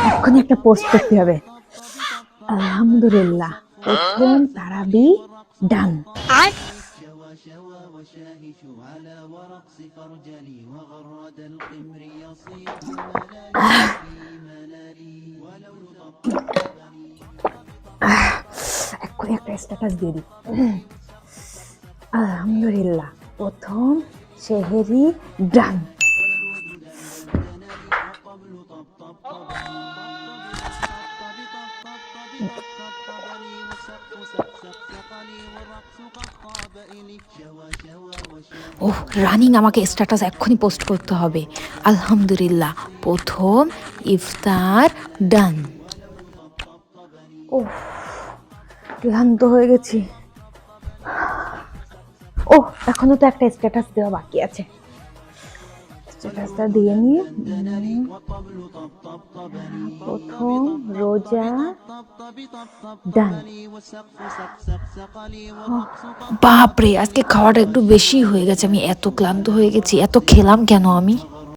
এক্ষুনি একটা পোস্ট করতে হবে। আলহামদুলিল্লাহ, প্রথম তারাবি ডান। এক্ষুনি একটা স্ট্যাটাস দিয়ে দিই। আলহামদুলিল্লাহ, প্রথম সেহেরি ডান। ওহ, রানিং আমাকে স্ট্যাটাস এক্ষুনি পোস্ট করতে হবে। আলহামদুলিল্লাহ, প্রথম ইফতার ডান। ওহ, ক্লান্ত হয়ে গেছি। ওহ, এখনো তো একটা স্ট্যাটাস দেওয়া বাকি আছে। স্ট্যাটাসটা দিয়ে নিয়ে প্রথম রোজা ডান। বাপরে, আজকে খাওয়াটা একটু বেশি হয়ে গেছে। আমি এত ক্লান্ত হয়ে গেছি, এত খেলাম কেন আমি?